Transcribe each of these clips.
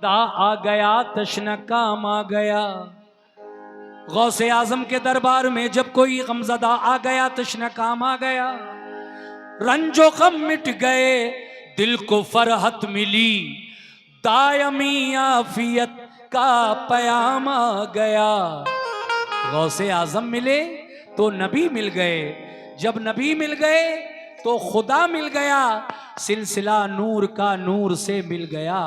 आ गया तश्न काम आ गया। गौसे आजम के दरबार में जब कोई गमज़दा आ गया तश्न काम आ गया। रंजो गम मिट गए दिल को फरहत मिली, दायमी आफियत का पयाम आ गया। गौसे आजम मिले तो नबी मिल गए, जब नबी मिल गए तो खुदा मिल गया। सिलसिला नूर का नूर से मिल गया,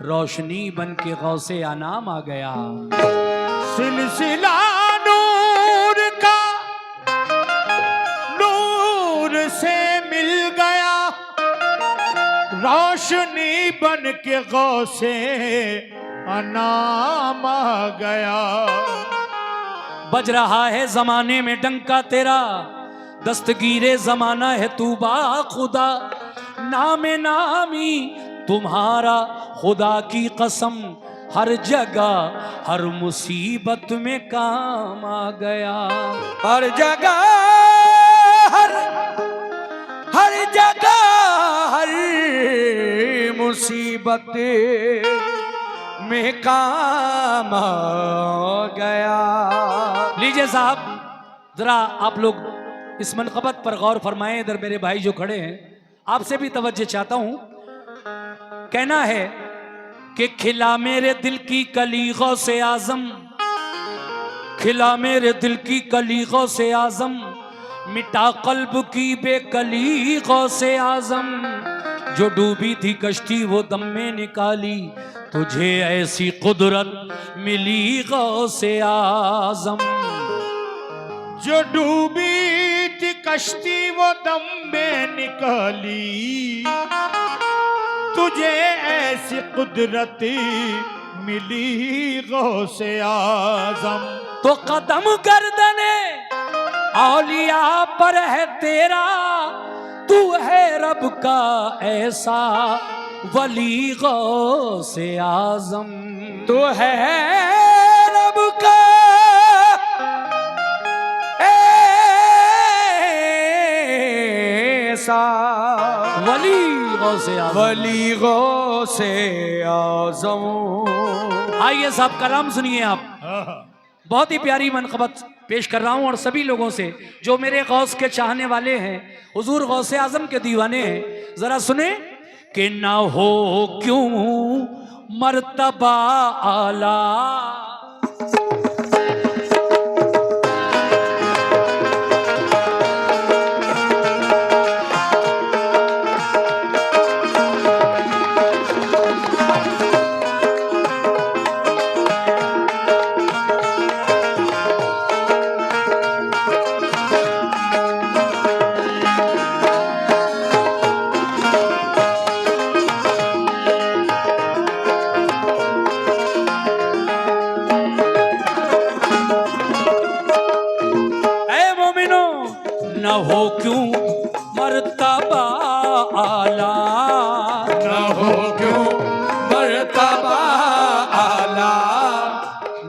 रोशनी बन के गौसे आनाम आ गया। सिलसिला नूर का नूर से मिल गया, रोशनी बन के गौसे अनाम आ गया। बज रहा है जमाने में डंका तेरा, दस्तगीरे जमाना है तू बा खुदा। नामे नामी तुम्हारा खुदा की कसम, हर जगह हर मुसीबत में काम आ गया। हर जगह हर जगह हर मुसीबत में काम आ गया। लीजिए साहब, जरा आप लोग इस मनक़बत पर गौर फरमाएं। इधर मेरे भाई जो खड़े हैं, आपसे भी तवज्जो चाहता हूं। कहना है कि खिला मेरे दिल की कली गौसे आजम, खिला मेरे दिल की कली गौसे आजम, मिटा कल्ब की बेकली गौसे आजम। जो डूबी थी कश्ती वो दम में निकाली, तुझे ऐसी कुदरत मिली गौसे आजम। जो डूबी थी कश्ती वो दम में निकाली, तुझे ऐसी कुदरत मिली गौसे आजम। तो कदम गर्दने औलिया पर है तेरा, तू है रब का ऐसा वली गौसे आजम। तू है रब का ऐसा वली गौसे आजम, वली गौसे आजम। आइए साहब कलाम सुनिए आप। बहुत ही प्यारी मनक़बत पेश कर रहा हूं, और सभी लोगों से जो मेरे गौस के चाहने वाले हैं, हुजूर गौसे आजम के दीवाने हैं, जरा सुने कि ना हो क्यों मर्तबा आला। न हो क्यों मर्तबा आला, न हो क्यों मर्तबा आला,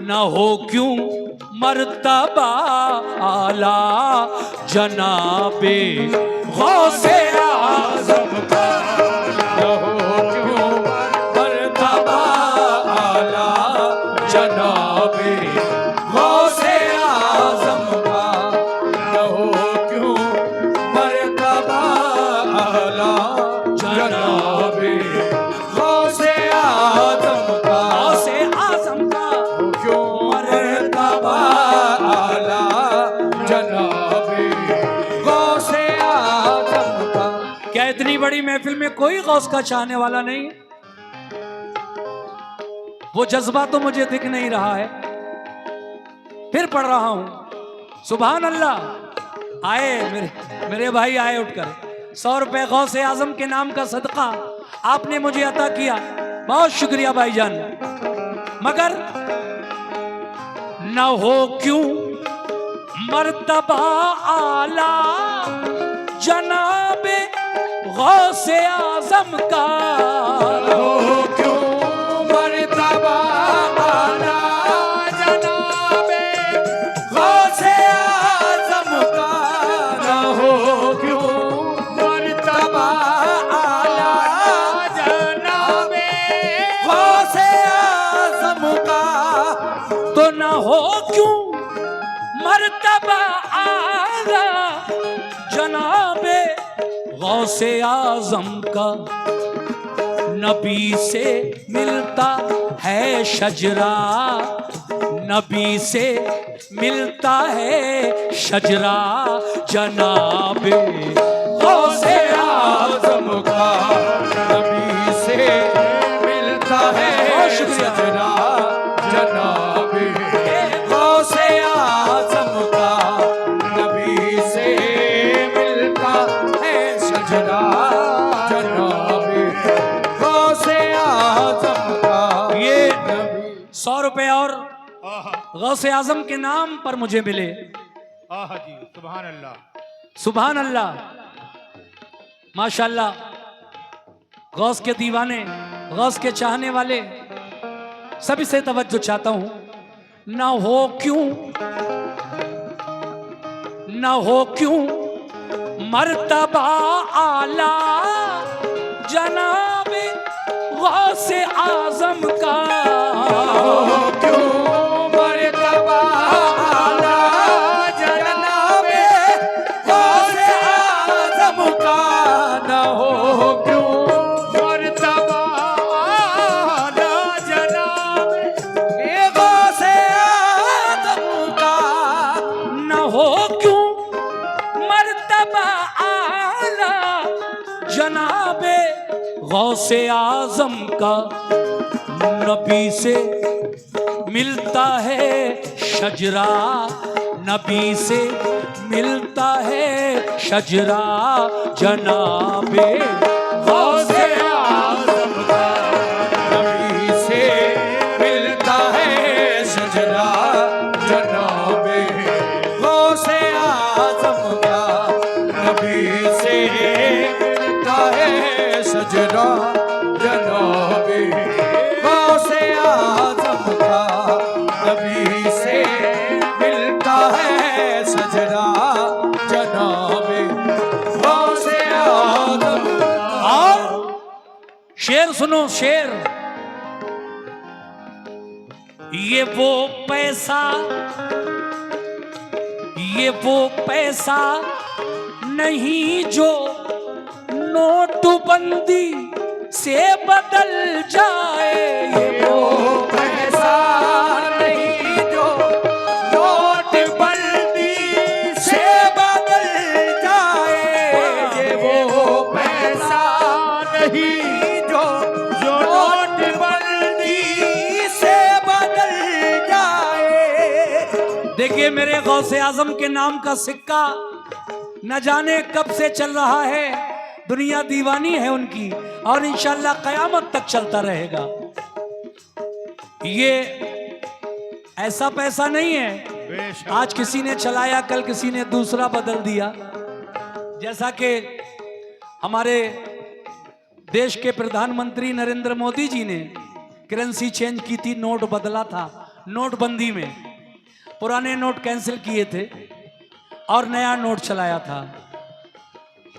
न हो क्यों मर्तबा आला, जनाबे गौसे आजम का। न हो क्यों मर्तबा आला, जनाबे गौसे आजम का। न हो क्यों मर्तबा आला, जनाबे गौसे आजम का। गौसे आजम का क्यों मर्तबा आला, जनाबे गौसे आजम का। क्या इतनी बड़ी महफिल में कोई गौस का चाहने वाला नहीं? वो जज्बा तो मुझे दिख नहीं रहा है। फिर पढ़ रहा हूं सुभान अल्लाह। आए मेरे भाई आए उठकर, 100 रुपए गौसे आजम के नाम का सदका आपने मुझे अता किया, बहुत शुक्रिया भाईजान। मगर न हो क्यों मर्तबा आला, जनाबे गौसे आजम का। हो क्यों मर्तबा आला, जनाबे गौसे आजम का। न हो क्यों मर्तबा आला, जनाबे गौसे हो क्यों मर्तबा आला जनाबे गौसे आजम का, नबी से मिलता है शजरा, नबी से मिलता है शजरा, जनाबे गौसे आजम का, नबी से मिलता है शजरा, जनाबे गौसे आजम का, नबी से मिलता है शजरा, जनाबे गौसे आजम का। ये 100 रुपए और गौसे आजम के नाम पर मुझे मिले। आहा जी, सुभान अल्लाह। सुभान अल्लाह, माशाल्लाह। गौस के दीवाने, गौस के चाहने वाले सभी से तवज्जो चाहता हूं। ना हो क्यों, ना हो क्यों मर्तबा आला जनाबे गौसे आजम का, क्यों मर्तबा आला जनाबे गौसे आजम का, न हो क्यों मर्तबा आला जनाबे गौसे आजम का, न हो क्यों मर्तबा आला जनाबे गौसे आजम का, नबी से मिलता है शजरा, नबी से मिलता है शजरा, जनाबे गौसे आजम का, नबी से मिलता है शजरा, जनाबे गौसे आजम का, नबी से मिलता है शजरा, जनाबे गौसे आजम का, नबी से मिलता है शजरा, जनाबे गौसे आजम। और शेर सुनो, शेर। ये वो पैसा, ये वो पैसा नहीं जो नोटबंदी से बदल जाए, ये वो पैसा नहीं जो नोटबंदी से बदल जाए, ये वो पैसा नहीं जो नोटबंदी से बदल जाए। देखिए मेरे गौसे आजम के नाम का सिक्का न जाने कब से चल रहा है, दुनिया दीवानी है उनकी और इंशाल्लाह कयामत तक चलता रहेगा। ये ऐसा पैसा नहीं है बेशक। आज किसी ने चलाया कल किसी ने दूसरा बदल दिया। जैसा कि हमारे देश के प्रधानमंत्री नरेंद्र मोदी जी ने करेंसी चेंज की थी, नोट बदला था, नोटबंदी में पुराने नोट कैंसिल किए थे और नया नोट चलाया था।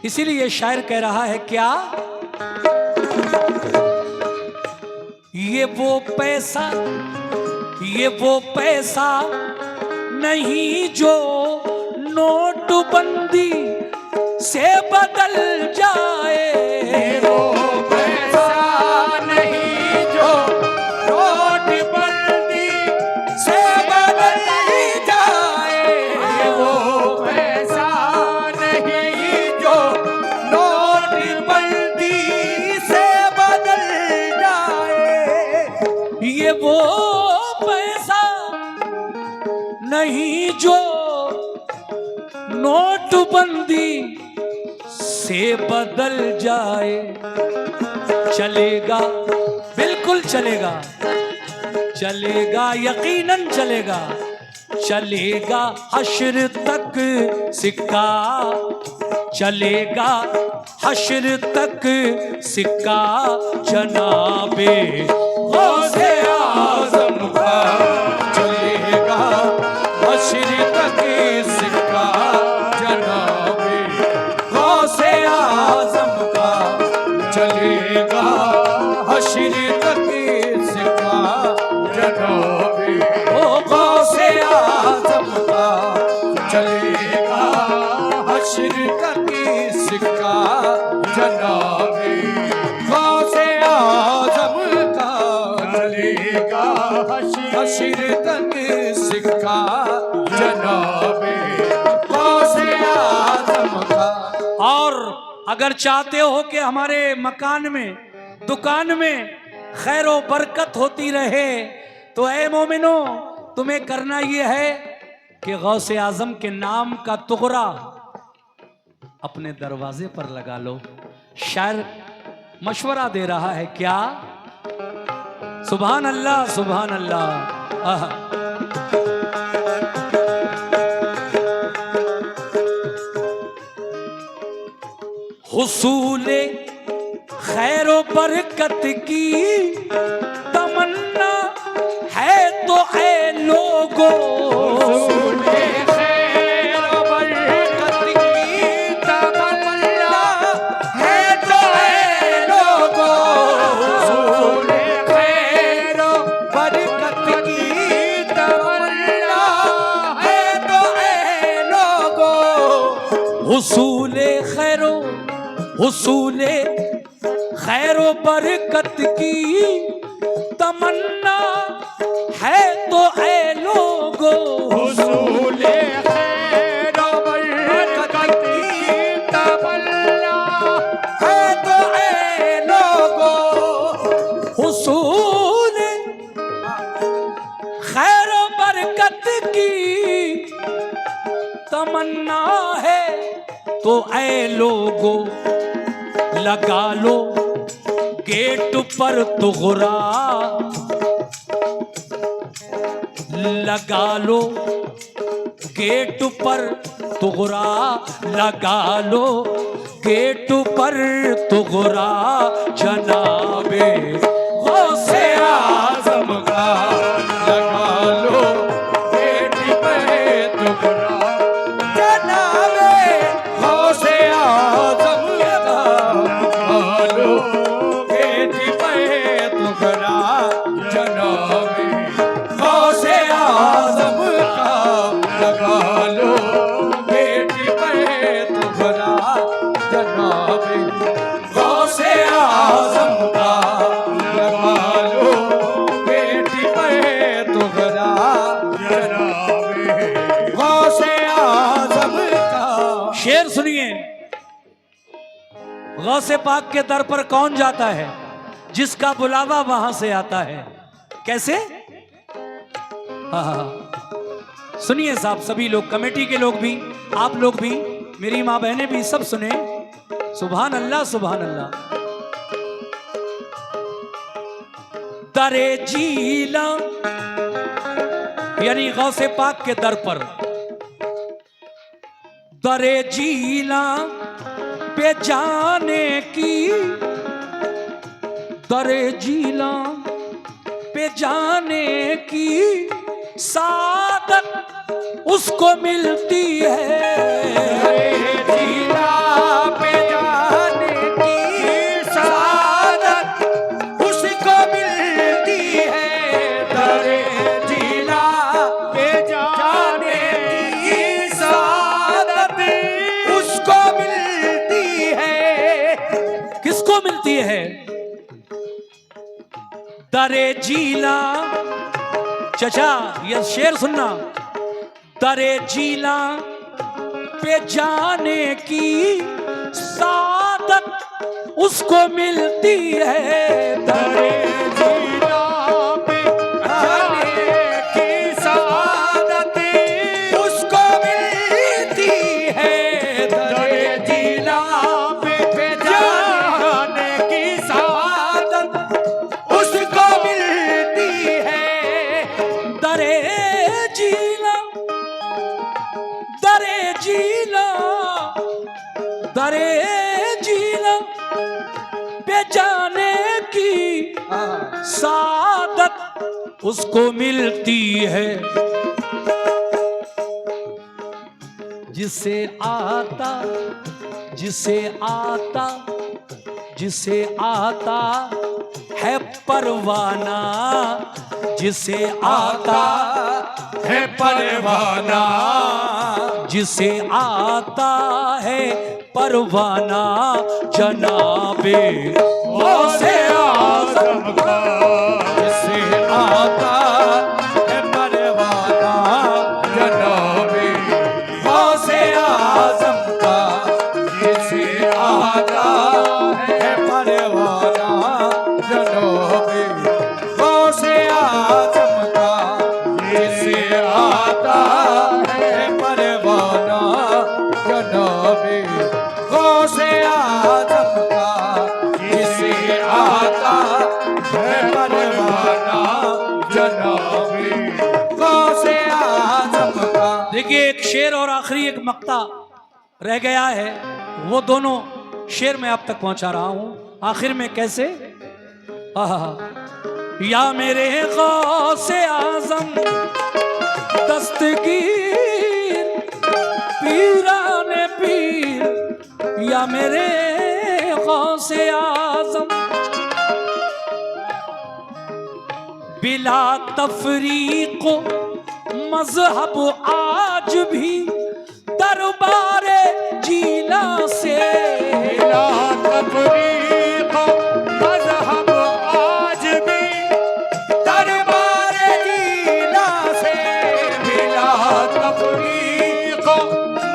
इसीलिए शायर कह रहा है क्या, ये वो पैसा, ये वो पैसा नहीं जो नोटबंदी से बदल जाए, वो पैसा नहीं जो नोटबंदी से बदल जाए, वो पैसा नहीं जो नोटबंदी से बदल जाए, ये वो पैसा नहीं जो नोटबंदी से बदल जाए। चलेगा, बिल्कुल चलेगा, चलेगा, यकीनन चलेगा, चलेगा हश्र तक सिक्का, चलेगा हश्र तक सिक्का, जनाबे गौसे आजम का, चलेगा हश्र तक सिक्का, जनाबे गौसे आजम का, चलेगा हश्र तक सिक्का, जनाबे ओ गौसे हशर तक सिक्का जनाबे गौसे आजम का। और अगर चाहते हो कि हमारे मकान में, दुकान में खैर व बरकत होती रहे, तो ऐ मोमिनो, तुम्हें करना यह है कि गौसे आजम के नाम का तुगरा अपने दरवाजे पर लगा लो। शायर मशवरा दे रहा है क्या? सुभान अल्लाह, सुभान अल्लाह। आहा। हुसूले खैर व बरकत की तमन्ना है तो ऐ लोगो, हुसूले खैर व बरकत की तमन्ना है तो ऐ लोगो। हुसूले खैर व बरकत की तमन्ना है तो ऐ लोगो। हुसूले खैरो, हुसूले खैर व बरकत की तमन्ना है तो ऐ लोगो। हुसूले खैर व बरकत की तमन्ना है तो ऐ लोगो। हुसूले खैर व बरकत की तमन्ना है तो ऐ लोगो, लगा लो गेट पर तुगरा, लगा लो गेट पर तुगरा, लगा लो गेट पर तुगरा जनाबे गौसे आजम का। लगा लो गेट पे तुगरा जनाबे गौसे आजम का। लगा लो गेट पे तुगरा जनाबे गौसे आजम का। लगा लो गेट पे तुगरा जनाबे गौसे आजम का। लगा लो गेट पे तुगरा जनाबे गौसे आजम का। शेर सुनिए। गौसे पाक के दर पर कौन जाता है? जिसका बुलावा वहां से आता है। कैसे? हाँ, सुनिए साहब, सभी लोग, कमेटी के लोग भी, आप लोग भी, मेरी माँ बहनें भी, सब सुने। सुभान अल्लाह, सुभान अल्लाह। दरे जीला यानी गौसे पाक के दर पर, दरे जीला पे जाने की, दरे जीला पे जाने की सादत उसको मिलती है। जीला पे जाने की सादत उसको मिलती है। दरे जीला पे जाने की सादत उसको मिलती है। किसको मिलती है? दरे जीला, चचा यह शेर सुनना। दरे जीला पे जाने की सादत उसको मिलती है। दरे जीला पे जाने की सादत उसको मिलती है। दरे जीला पे जाने की सादत उसको मिलती है। दरे जीला, दरे जीला, दरे जीला पे जाने की सादत उसको मिलती है। जिसे आता, जिसे आता, जिसे आता है परवाना, जिसे आता है परवाना। जिसे आता है परवाना जनाबे गौसे आजम का। जिसे आता शेर और आखिरी एक मक्ता रह गया है, वो दोनों शेर मैं आप तक पहुंचा रहा हूं। आखिर में कैसे? या मेरे गौसे आजम दस्तगीर पीराने पीर, या मेरे गौसे आजम बिला तफरीको मजहब आज भी दरबारे जीला से, बिला तफरीको मजहब आज भी दरबारे जीला से, बिला तफरीको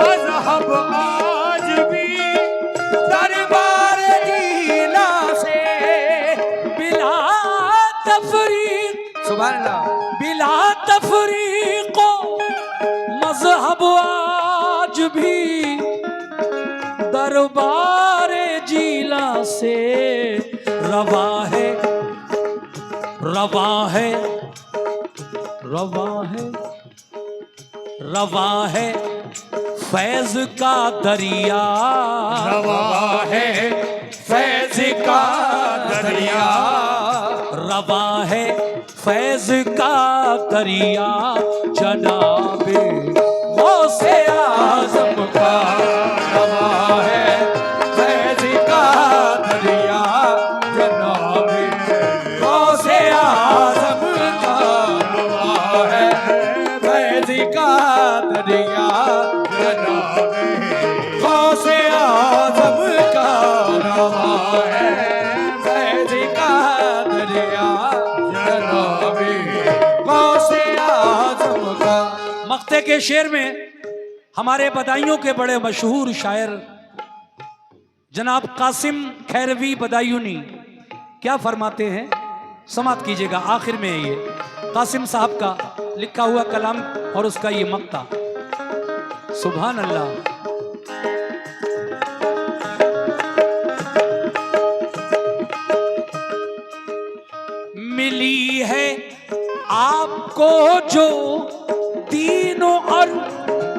मजहब आज भी दरबारे जीला से, बिला तफरीक सुभान अल्लाह, बिला तफरीको मजहब आज भी दरबारे जीला से, रवा है रवा है रवा है रवा है फैज का दरिया, रवा है फैज का दरिया, रवा है फैज का दरिया, जनाबे गौसे आजम का रवा है फैज का दरिया, जनाबे गौसे आज़म का, रवा है फैज का दरिया, जनाबे गौसे आज़म का, रवा है फैज का दरिया, जनाबे गौसे आज़म का। मक्ते के शेर में हमारे बदायूं के बड़े मशहूर शायर जनाब कासिम खैरवी बदायूनी क्या फरमाते हैं, समात कीजिएगा। आखिर में ये कासिम साहब का लिखा हुआ कलाम और उसका ये मक्ता। सुभान अल्लाह। मिली है आपको जो दीनों और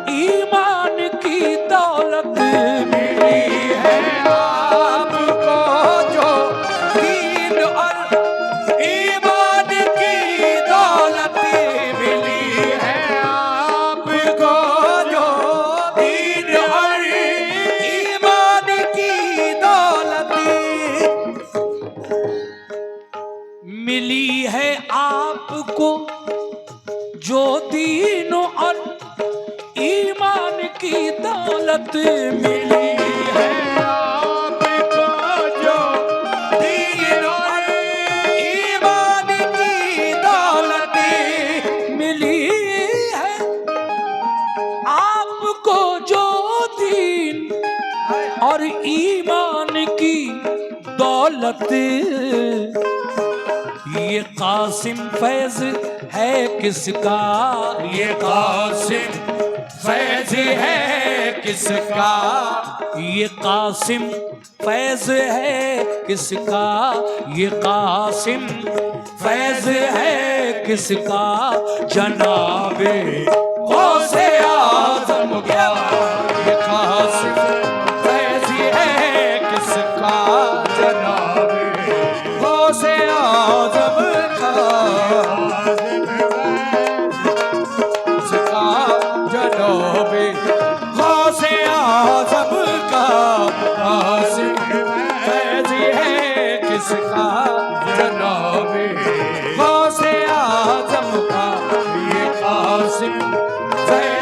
ईमान की दौलत, मिली है आपको जो दीन और ईमान की दौलत, मिली है आपको जो दीन और ईमान की दौलत, मिली है आपको जो दीनों और ईमान की दौलत, मिली है आपको जो दीन और ईमान की दौलत, मिली है आपको जो दीन और ईमान की दौलत। ये कासिम फैज है किसका, ये कासिम फैज है किसका, ये कासिम फैज है किसका, ये कासिम फैज है किसका, जनाबे गौसे आज़म का, ये कासिम फैज है किसका, जनाबे गौसे आज़म का, किसका जनाबे गौसे आज़म का, कासिम फैज है किसका, जनाबे गौसे आज़म का, ये कासिम फैज